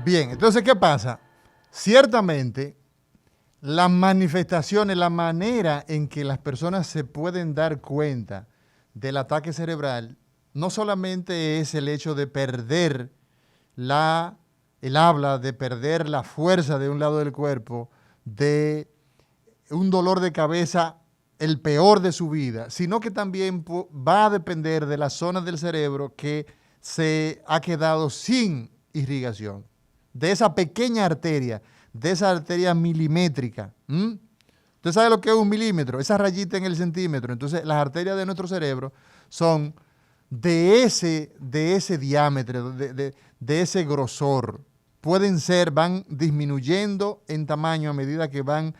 Bien, entonces, ¿qué pasa? Ciertamente, las manifestaciones, la manera en que las personas se pueden dar cuenta del ataque cerebral, no solamente es el hecho de perder el habla, de perder la fuerza de un lado del cuerpo, de un dolor de cabeza, el peor de su vida, sino que también va a depender de las zonas del cerebro que se ha quedado sin irrigación, de esa pequeña arteria, de esa arteria milimétrica. ¿Usted sabe lo que es un milímetro? Esa rayita en el centímetro. Entonces, las arterias de nuestro cerebro son de ese diámetro, de ese grosor. Pueden ser, van disminuyendo en tamaño a medida que van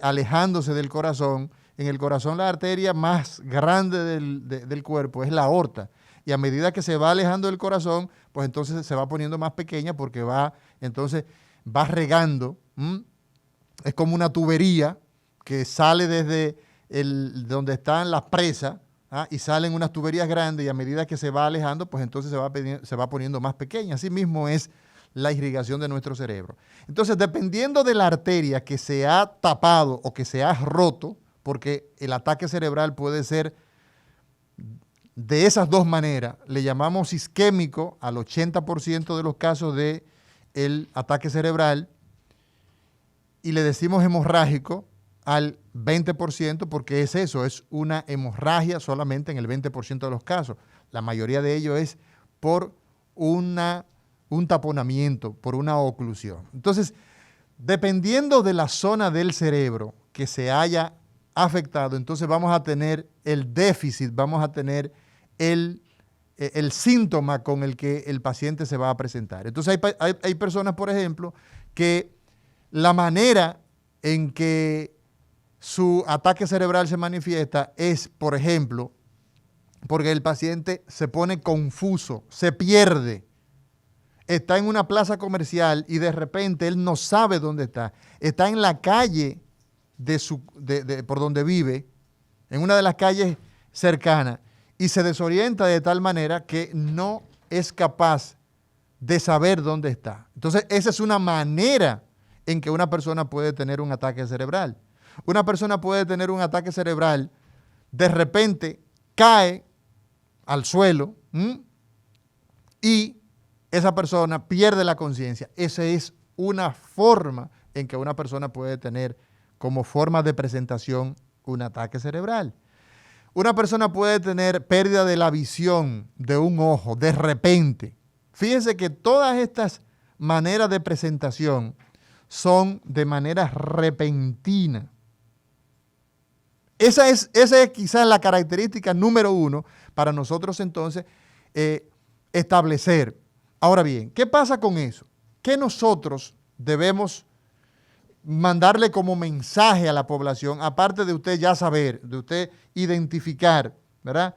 alejándose del corazón. En el corazón la arteria más grande del cuerpo es la aorta. Y a medida que se va alejando del corazón, pues entonces se va poniendo más pequeña porque entonces va regando. Es como una tubería que sale desde donde están las presas, y salen unas tuberías grandes y a medida que se va alejando, pues entonces se va poniendo más pequeña. Así mismo es la irrigación de nuestro cerebro. Entonces, dependiendo de la arteria que se ha tapado o que se ha roto, porque el ataque cerebral puede ser de esas dos maneras, le llamamos isquémico al 80% de los casos del ataque cerebral y le decimos hemorrágico al 20% porque es eso, es una hemorragia solamente en el 20% de los casos. La mayoría de ellos es por un taponamiento, por una oclusión. Entonces, dependiendo de la zona del cerebro que se haya afectado, entonces vamos a tener el déficit, vamos a tener el síntoma con el que el paciente se va a presentar. Entonces hay personas, por ejemplo, que la manera en que su ataque cerebral se manifiesta es, por ejemplo, porque el paciente se pone confuso, se pierde, está en una plaza comercial y de repente él no sabe dónde está en la calle por donde vive, en una de las calles cercanas, y se desorienta de tal manera que no es capaz de saber dónde está. Entonces, esa es una manera en que una persona puede tener un ataque cerebral. Una persona puede tener un ataque cerebral, de repente cae al suelo y esa persona pierde la conciencia. Esa es una forma en que una persona puede tener como forma de presentación un ataque cerebral. Una persona puede tener pérdida de la visión de un ojo de repente. Fíjense que todas estas maneras de presentación son de manera repentina. Esa es quizás la característica número uno para nosotros entonces establecer. Ahora bien, ¿qué pasa con eso? ¿Qué nosotros debemos mandarle como mensaje a la población, aparte de usted ya saber, de usted identificar, ¿verdad?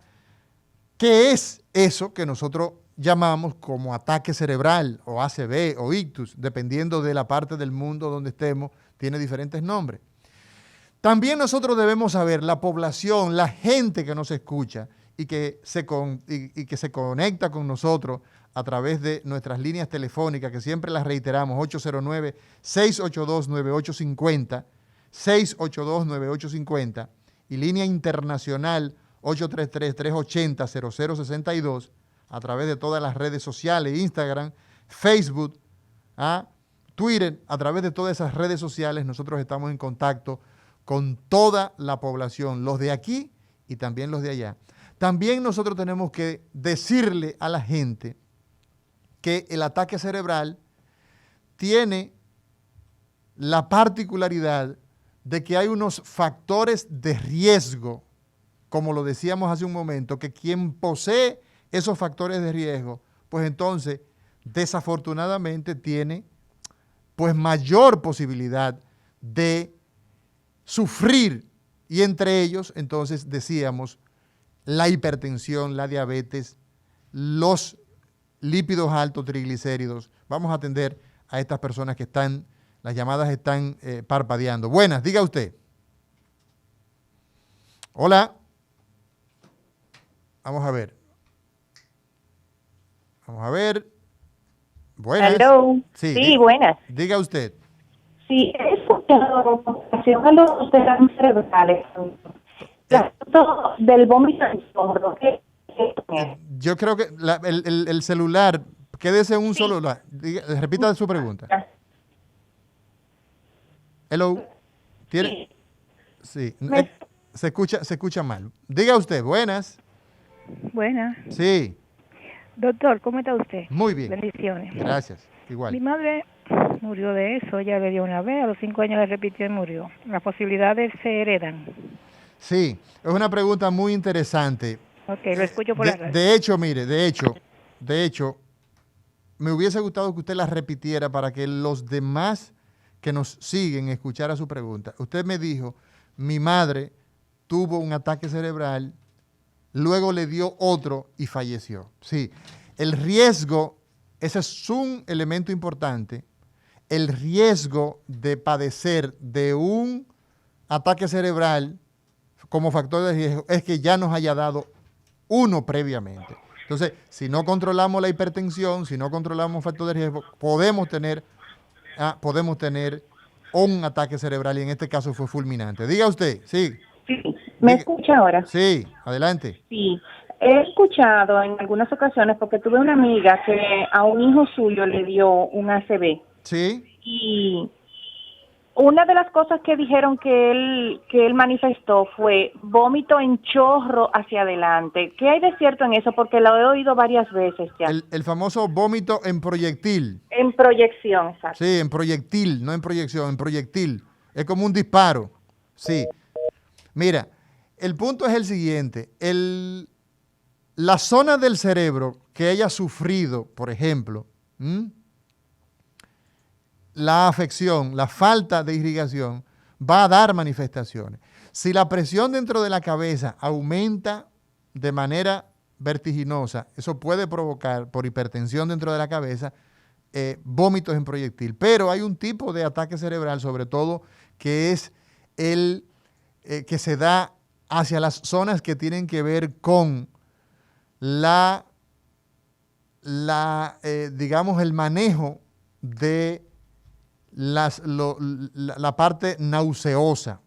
¿Qué es eso que nosotros llamamos como ataque cerebral o ACV o ictus, dependiendo de la parte del mundo donde estemos, tiene diferentes nombres? También nosotros debemos saber, la población, la gente que nos escucha y que se conecta con nosotros a través de nuestras líneas telefónicas, que siempre las reiteramos, 809-682-9850, 682-9850, y línea internacional 833-380-0062, a través de todas las redes sociales, Instagram, Facebook, Twitter, a través de todas esas redes sociales nosotros estamos en contacto con toda la población, los de aquí y también los de allá. También nosotros tenemos que decirle a la gente que el ataque cerebral tiene la particularidad de que hay unos factores de riesgo, como lo decíamos hace un momento, que quien posee esos factores de riesgo, pues entonces desafortunadamente tiene pues mayor posibilidad de sufrir, y entre ellos entonces decíamos la hipertensión, la diabetes, los lípidos altos, triglicéridos. Vamos a atender a estas personas que las llamadas están parpadeando. Buenas, diga usted. Hola. Vamos a ver. Buenas. Hello. Sí, Sí, buenas. diga usted. Sí, he escuchado con relación a los derrames cerebrales, el Eh, asunto del vómito en sordo. ¿Qué eh, es? yo creo que el celular, quédese en un Sí, solo lugar. Repita su pregunta. Hello. ¿Tiene? sí. Sí. Me, Se escucha mal. Diga usted, buenas. Buenas. Sí, Doctor, ¿cómo está usted? muy bien. Bendiciones. Gracias. Mi Igual. madre murió de eso, ella le dio una vez, a los 5 años le repitió y murió. Las posibilidades se heredan. Sí, es una pregunta muy interesante. Ok, lo escucho por la radio. De hecho, mire, de hecho, me hubiese gustado que usted la repitiera para que los demás que nos siguen escuchara su pregunta. Usted me dijo, mi madre tuvo un ataque cerebral, luego le dio otro y falleció. Sí, el riesgo, ese es un elemento importante, el riesgo de padecer de un ataque cerebral como factor de riesgo es que ya nos haya dado uno previamente. Entonces, si no controlamos la hipertensión, si no controlamos un factor de riesgo, podemos tener un ataque cerebral y en este caso fue fulminante. Diga usted, sí, sí, ¿me diga, escucha ahora? sí, adelante. Sí. He escuchado en algunas ocasiones, porque tuve una amiga que a un hijo suyo le dio un ACV. Sí, Y una de las cosas que dijeron que él manifestó fue vómito en chorro hacia adelante. ¿Qué hay de cierto en eso? Porque lo he oído varias veces ya. el famoso vómito en proyectil. En proyección, exacto. Sí, en proyectil, no en proyección, en proyectil. Es como un disparo. Sí. Mira, el punto es el siguiente. La zona del cerebro que haya sufrido, por ejemplo, la afección, la falta de irrigación, va a dar manifestaciones. Si la presión dentro de la cabeza aumenta de manera vertiginosa, eso puede provocar, por hipertensión dentro de la cabeza, vómitos en proyectil. Pero hay un tipo de ataque cerebral, sobre todo, que es el que se da hacia las zonas que tienen que ver con digamos, el manejo de la parte nauseosa.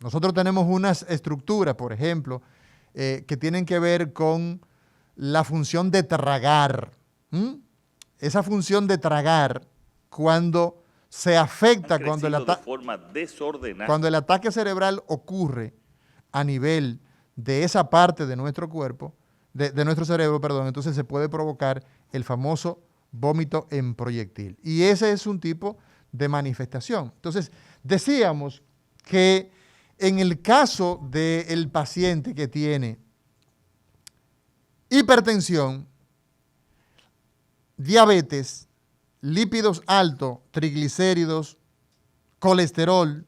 Nosotros tenemos unas estructuras, por ejemplo, que tienen que ver con la función de tragar. Esa función de tragar, cuando se afecta, cuando el ataque cerebral ocurre a nivel de esa parte de nuestro cuerpo, de nuestro cerebro, perdón, entonces se puede provocar el famoso vómito en proyectil. Y ese es un tipo de manifestación. Entonces, decíamos que en el caso del paciente que tiene hipertensión, diabetes, lípidos altos, triglicéridos, colesterol,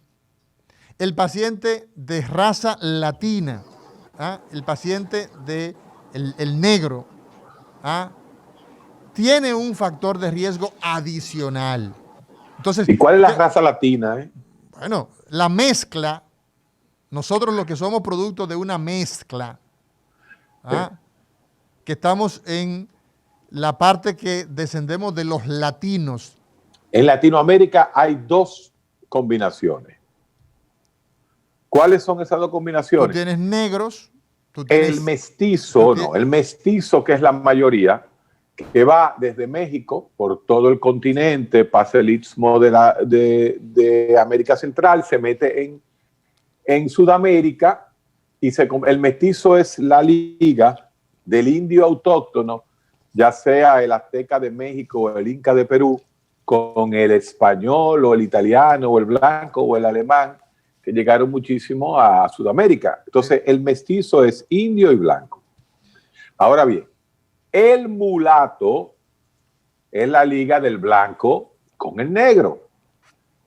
el paciente de raza latina, el paciente el negro, tiene un factor de riesgo adicional. Entonces, ¿Y cuál es la raza latina? Bueno, la mezcla, nosotros los que somos producto de una mezcla, que estamos en la parte que descendemos de los latinos. En Latinoamérica hay dos combinaciones. ¿Cuáles son esas dos combinaciones? Tú tienes negros. El mestizo, el mestizo, que es la mayoría, que va desde México por todo el continente, pasa el istmo de América Central, se mete en Sudamérica y el mestizo es la liga del indio autóctono, ya sea el azteca de México o el inca de Perú, con el español o el italiano o el blanco o el alemán, que llegaron muchísimo a Sudamérica. Entonces, el mestizo es indio y blanco. Ahora bien, el mulato es la liga del blanco con el negro.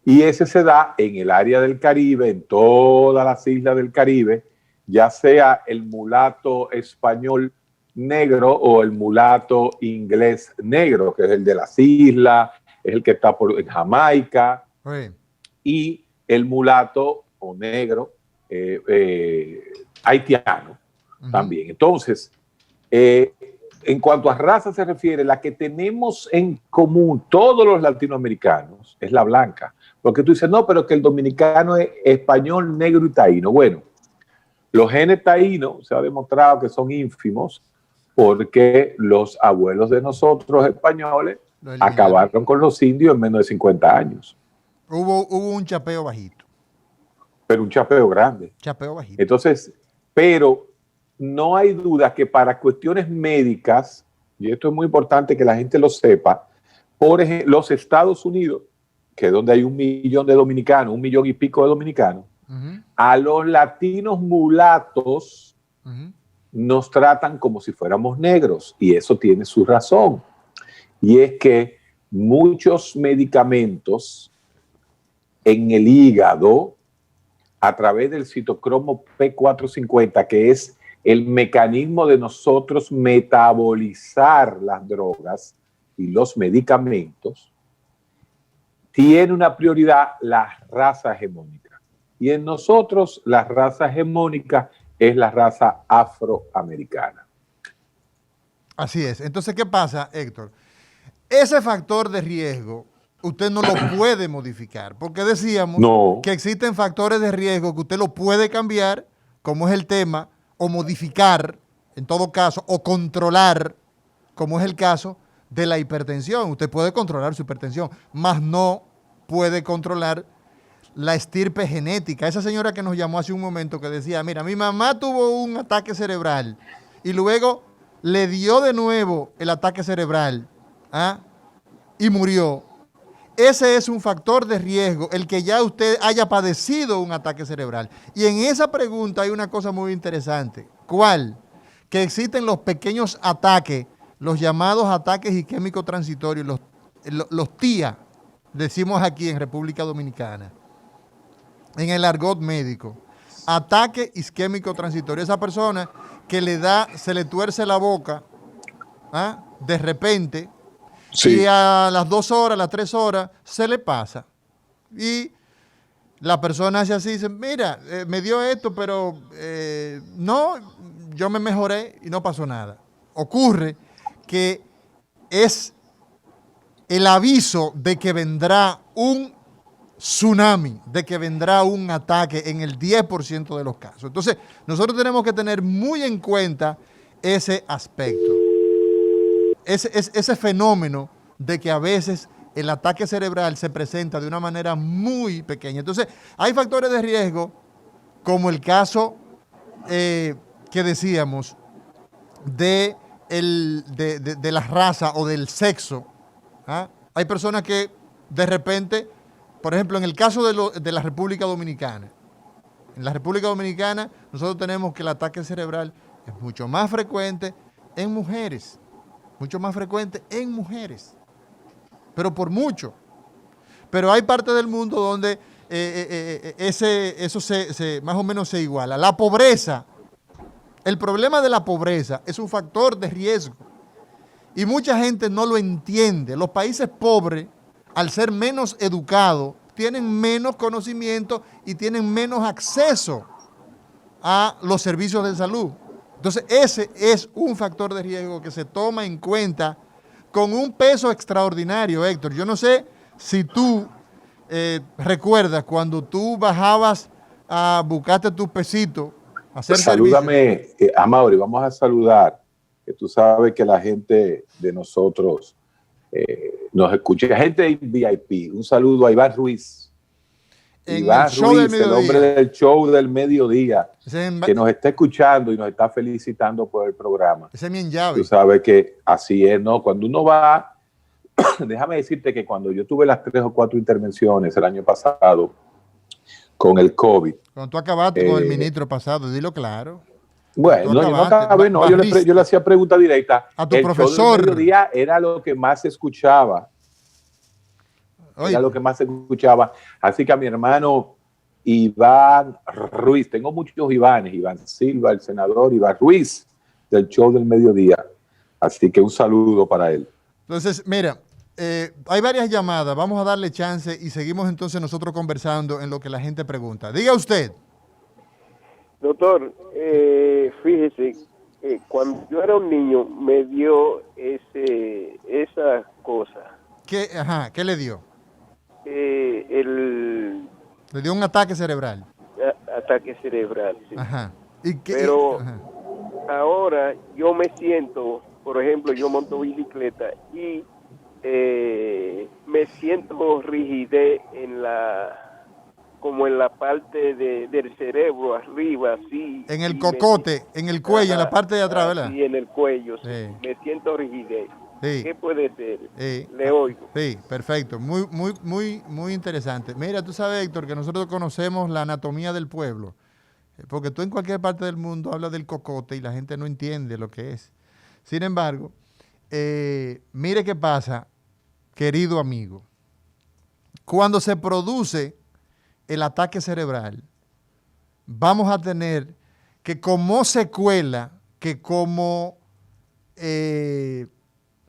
Y ese se da en el área del Caribe, en todas las islas del Caribe, ya sea el mulato español negro o el mulato inglés negro, que es el de las islas, es el que está en Jamaica, y el mulato o negro haitiano también. Entonces, en cuanto a raza se refiere, la que tenemos en común todos los latinoamericanos es la blanca. Porque tú dices, no, pero que el dominicano es español, negro y taíno. Bueno, los genes taínos se ha demostrado que son ínfimos porque los abuelos de nosotros españoles acabaron con los indios en menos de 50 años. Hubo un chapeo bajito. Pero un chapeo grande. Chapeo bajito. Entonces, pero no hay duda que para cuestiones médicas, y esto es muy importante que la gente lo sepa, por ejemplo, los Estados Unidos, que es donde hay 1 millón de dominicanos, 1 millón y pico de dominicanos, a los latinos mulatos nos tratan como si fuéramos negros, y eso tiene su razón. Y es que muchos medicamentos en el hígado, a través del citocromo P450, que es el mecanismo de nosotros metabolizar las drogas y los medicamentos, tiene una prioridad la raza hegemónica. Y en nosotros la raza hegemónica es la raza afroamericana. Así es. Entonces, ¿qué pasa, Héctor? Ese factor de riesgo usted no lo puede modificar, porque decíamos que existen factores de riesgo que usted lo puede cambiar, como es el tema, o modificar, en todo caso, o controlar, como es el caso de la hipertensión. Usted puede controlar su hipertensión, mas no puede controlar la estirpe genética. Esa señora que nos llamó hace un momento que decía, mira, mi mamá tuvo un ataque cerebral y luego le dio de nuevo el ataque cerebral y murió. Ese es un factor de riesgo, el que ya usted haya padecido un ataque cerebral. Y en esa pregunta hay una cosa muy interesante. ¿Cuál? Que existen los pequeños ataques, los llamados ataques isquémicos transitorios, los TIA, decimos aquí en República Dominicana, en el argot médico. Ataque isquémico transitorio. Esa persona que se le tuerce la boca de repente, y a las 2 horas, a las 3 horas, se le pasa. Y la persona hace así, dice, mira, me dio esto, pero no, yo me mejoré y no pasó nada. Ocurre que es el aviso de que vendrá un tsunami, de que vendrá un ataque en el 10% de los casos. Entonces, nosotros tenemos que tener muy en cuenta ese aspecto. Ese fenómeno de que a veces el ataque cerebral se presenta de una manera muy pequeña. Entonces, hay factores de riesgo, como el caso que decíamos de la raza o del sexo. Hay personas que de repente, por ejemplo, en el caso de la República Dominicana, en la República Dominicana nosotros tenemos que el ataque cerebral es mucho más frecuente en mujeres. Mucho más frecuente en mujeres, pero por mucho. Pero hay partes del mundo donde eso más o menos se iguala. La pobreza, el problema de la pobreza es un factor de riesgo y mucha gente no lo entiende. Los países pobres, al ser menos educados, tienen menos conocimiento y tienen menos acceso a los servicios de salud. Entonces, ese es un factor de riesgo que se toma en cuenta con un peso extraordinario, Héctor. Yo no sé si tú recuerdas cuando tú bajabas a buscarte tus pesitos, a hacer Salúdame, Amaury, vamos a saludar, que tú sabes que la gente de nosotros nos escucha. Gente de VIP, un saludo a Iván Ruiz. Iván Ruiz, el hombre del show del mediodía, que nos está escuchando y nos está felicitando por el programa. Ese es mi llave. Tú sabes que así es, ¿no? Cuando uno va, déjame decirte que cuando yo tuve las 3 o 4 intervenciones el año pasado con el COVID. Cuando tú acabaste con el ministro pasado, dilo claro. Bueno, no, yo no acabé, no, yo le hacía pregunta directa. A tu profesor. El mediodía era lo que más se escuchaba. Era lo que más se escuchaba. Así que a mi hermano Iván Ruiz, tengo muchos Ivanes, Iván Silva, el senador Iván Ruiz, del show del mediodía. Así que un saludo para él. Entonces, mira, hay varias llamadas, vamos a darle chance y seguimos entonces nosotros conversando en lo que la gente pregunta. Diga usted. Doctor, fíjese, cuando yo era un niño me dio esa cosa. ¿Qué le dio? El Le dio un ataque cerebral. ataque cerebral. Sí. Ajá. Pero Ajá. ahora yo me siento, por ejemplo, yo monto bicicleta y me siento rigidez como en la parte del cerebro arriba, así. En el cocote, en el cuello, en la parte de atrás, ¿verdad? Sí, en el cuello, sí. Sí. Me siento rigidez. Sí. ¿Qué puede ser? Sí. Le oigo. Sí, perfecto. Muy interesante. Mira, tú sabes, Héctor, que nosotros conocemos la anatomía del pueblo. Porque tú en cualquier parte del mundo hablas del cocote y la gente no entiende lo que es. Sin embargo, mire qué pasa, querido amigo. Cuando se produce el ataque cerebral, vamos a tener que como secuela, que como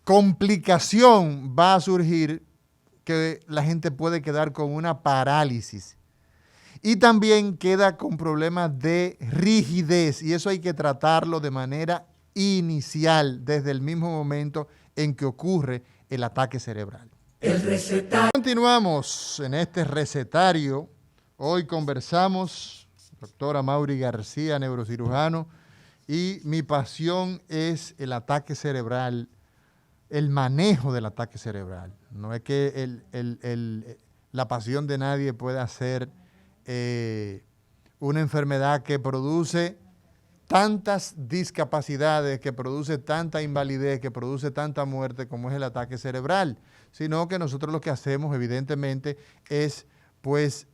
complicación va a surgir que la gente puede quedar con una parálisis. Y también queda con problemas de rigidez, y eso hay que tratarlo de manera inicial, desde el mismo momento en que ocurre el ataque cerebral. El recetario. Continuamos en este recetario. Hoy conversamos, doctora Mauri García, neurocirujano, y mi pasión es el ataque cerebral, el manejo del ataque cerebral. No es que la pasión de nadie pueda ser una enfermedad que produce tantas discapacidades, que produce tanta invalidez, que produce tanta muerte como es el ataque cerebral, sino que nosotros lo que hacemos evidentemente es pues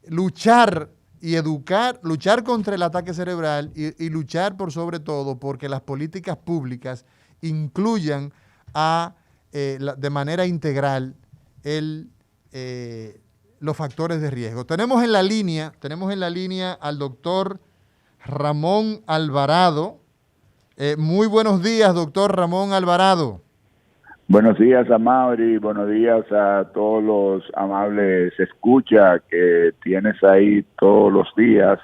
luchar y educar, luchar contra el ataque cerebral y luchar por sobre todo porque las políticas públicas incluyan de manera integral los factores de riesgo. Tenemos en la línea al doctor Ramón Alvarado. Muy buenos días, doctor Ramón Alvarado. Buenos días, Amaury. Buenos días a todos los amables escucha que tienes ahí todos los días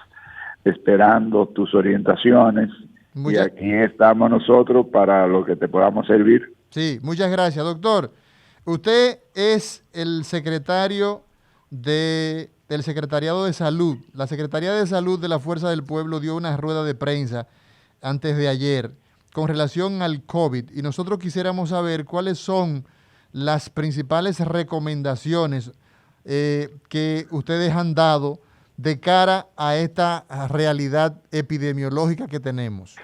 esperando tus orientaciones. Y aquí estamos nosotros para lo que te podamos servir. Sí, muchas gracias, doctor. Usted es el secretario del Secretariado de Salud. La Secretaría de Salud de la Fuerza del Pueblo dio una rueda de prensa antes de ayer con relación al COVID, y nosotros quisiéramos saber cuáles son las principales recomendaciones que ustedes han dado de cara a esta realidad epidemiológica que tenemos.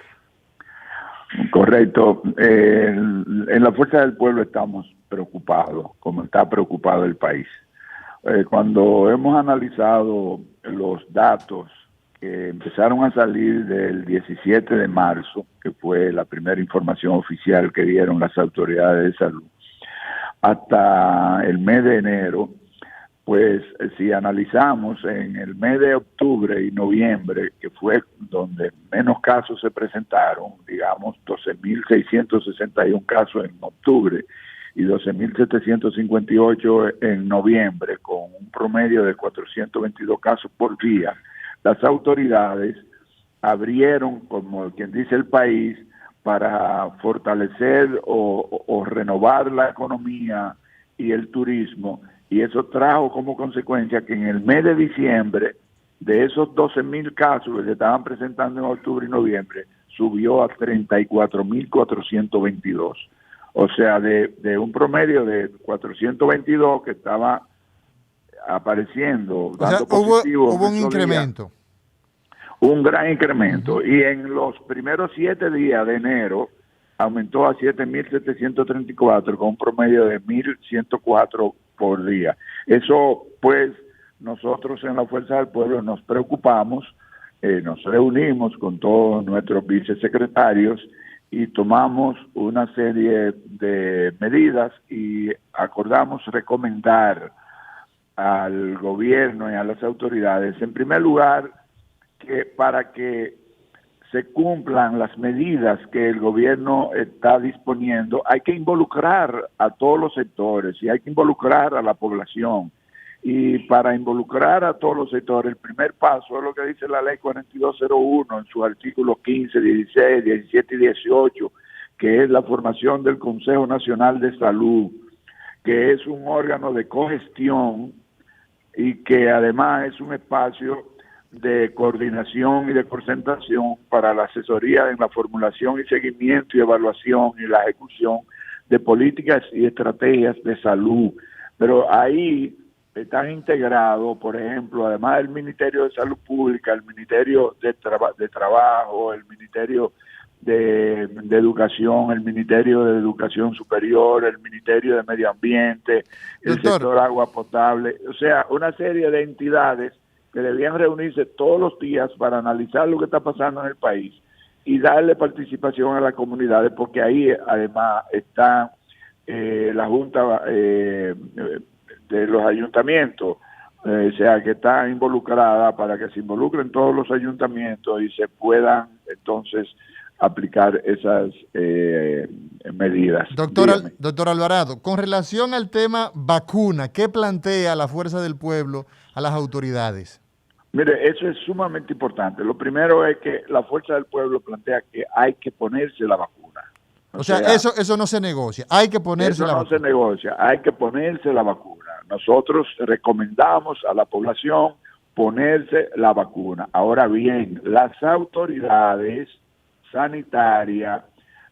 Correcto. En la Fuerza del Pueblo estamos preocupados, como está preocupado el país. Cuando hemos analizado los datos que empezaron a salir del 17 de marzo, que fue la primera información oficial que dieron las autoridades de salud, hasta el mes de enero, pues si analizamos en el mes de octubre y noviembre, que fue donde menos casos se presentaron, digamos 12.661 casos en octubre y 12.758 en noviembre, con un promedio de 422 casos por día, las autoridades abrieron, como quien dice, el país para fortalecer o renovar la economía y el turismo, y eso trajo como consecuencia que en el mes de diciembre, de esos 12.000 casos que se estaban presentando en octubre y noviembre, subió a 34.422. O sea, de un promedio de 422 que estaba apareciendo, dando positivo. Hubo un incremento. Un gran incremento. Y en los primeros 7 días de enero aumentó a 7.734 con un promedio de 1.104 por día. Eso, pues, nosotros en la Fuerza del Pueblo nos preocupamos, nos reunimos con todos nuestros vicesecretarios y tomamos una serie de medidas y acordamos recomendar al gobierno y a las autoridades, en primer lugar, que para que se cumplan las medidas que el gobierno está disponiendo, hay que involucrar a todos los sectores y hay que involucrar a la población. Y para involucrar a todos los sectores, el primer paso es lo que dice la ley 4201 en sus artículos 15, 16, 17 y 18, que es la formación del Consejo Nacional de Salud, que es un órgano de cogestión y que además es un espacio de coordinación y de concentración para la asesoría en la formulación y seguimiento y evaluación y la ejecución de políticas y estrategias de salud. Pero ahí están integrados, por ejemplo, además del Ministerio de Salud Pública, el Ministerio de Trabajo, el Ministerio de Educación, el Ministerio de Educación Superior, el Ministerio de Medio Ambiente, el sector agua potable, o sea, una serie de entidades que debían reunirse todos los días para analizar lo que está pasando en el país y darle participación a las comunidades, porque ahí además está la Junta de los ayuntamientos, o sea, que está involucrada para que se involucren todos los ayuntamientos y se puedan entonces aplicar esas medidas. Doctor Alvarado, con relación al tema vacuna, ¿qué plantea la Fuerza del Pueblo a las autoridades? Mire, eso es sumamente importante. Lo primero es que la Fuerza del Pueblo plantea que hay que ponerse la vacuna. O sea, eso no se negocia, hay que ponerse la vacuna. Eso no se negocia, hay que ponerse la vacuna. Nosotros recomendamos a la población ponerse la vacuna. Ahora bien, las autoridades sanitarias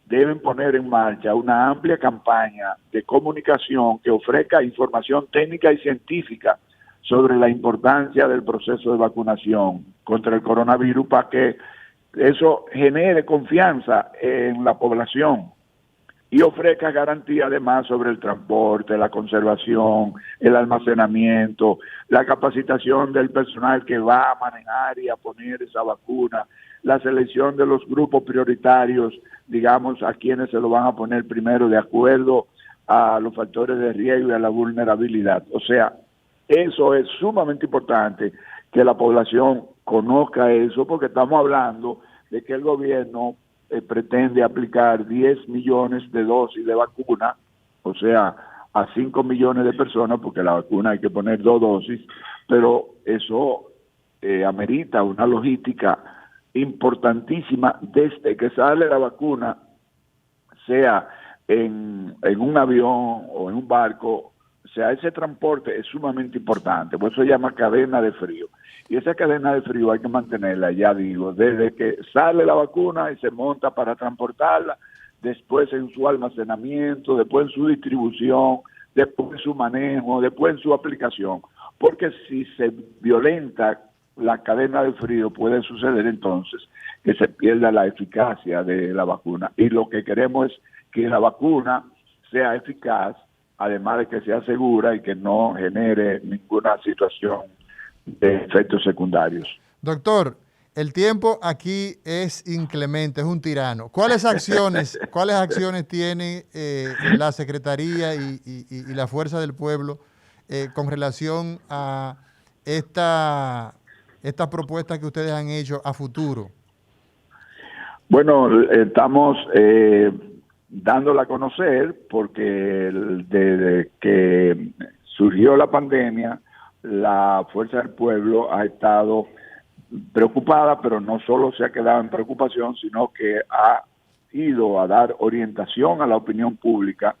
deben poner en marcha una amplia campaña de comunicación que ofrezca información técnica y científica sobre la importancia del proceso de vacunación contra el coronavirus para que eso genere confianza en la población y ofrezca garantía además sobre el transporte, la conservación, el almacenamiento, la capacitación del personal que va a manejar y a poner esa vacuna, la selección de los grupos prioritarios, digamos, a quienes se lo van a poner primero de acuerdo a los factores de riesgo y a la vulnerabilidad. O sea, eso es sumamente importante que la población conozca eso, porque estamos hablando de que el gobierno pretende aplicar 10 millones de dosis de vacuna, o sea, a 5 millones de personas, porque la vacuna hay que poner 2 dosis, pero eso amerita una logística importantísima desde que sale la vacuna, sea en un avión o en un barco. O sea, ese transporte es sumamente importante, por eso se llama cadena de frío. Y esa cadena de frío hay que mantenerla, ya digo, desde que sale la vacuna y se monta para transportarla, después en su almacenamiento, después en su distribución, después en su manejo, después en su aplicación. Porque si se violenta la cadena de frío, puede suceder entonces que se pierda la eficacia de la vacuna. Y lo que queremos es que la vacuna sea eficaz, además de que sea segura y que no genere ninguna situación de efectos secundarios. Doctor, el tiempo aquí es inclemente, es un tirano. ¿Cuáles acciones tiene la Secretaría y la Fuerza del Pueblo con relación a estas propuestas que ustedes han hecho a futuro? Bueno, estamos dándola a conocer porque desde que surgió la pandemia, la Fuerza del Pueblo ha estado preocupada, pero no solo se ha quedado en preocupación, sino que ha ido a dar orientación a la opinión pública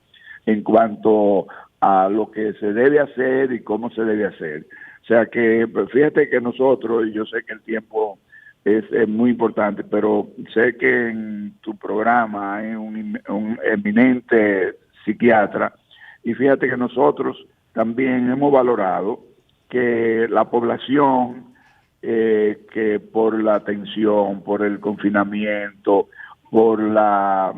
en cuanto a lo que se debe hacer y cómo se debe hacer. O sea que, fíjate que nosotros, y yo sé que el tiempo es muy importante, pero sé que en tu programa hay un eminente psiquiatra, y fíjate que nosotros también hemos valorado que la población, que por la tensión, por el confinamiento, por la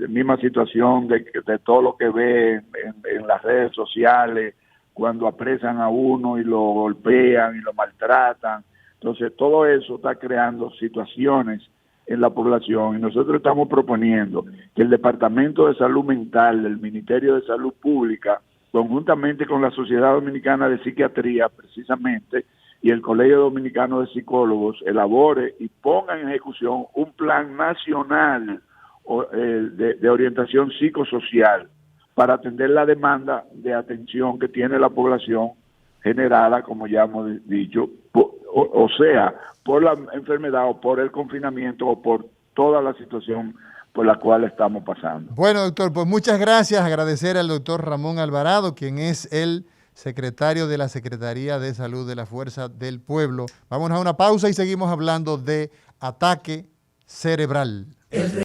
misma situación de todo lo que ve en las redes sociales, cuando apresan a uno y lo golpean y lo maltratan. Entonces, todo eso está creando situaciones en la población y nosotros estamos proponiendo que el Departamento de Salud Mental del Ministerio de Salud Pública, conjuntamente con la Sociedad Dominicana de Psiquiatría, precisamente, y el Colegio Dominicano de Psicólogos, elabore y ponga en ejecución un plan nacional de orientación psicosocial para atender la demanda de atención que tiene la población generada, como ya hemos dicho, o sea, por la enfermedad o por el confinamiento o por toda la situación por la cual estamos pasando. Bueno, doctor, pues muchas gracias. Agradecer al doctor Ramón Alvarado, quien es el secretario de la Secretaría de Salud de la Fuerza del Pueblo. Vamos a una pausa y seguimos hablando de ataque cerebral.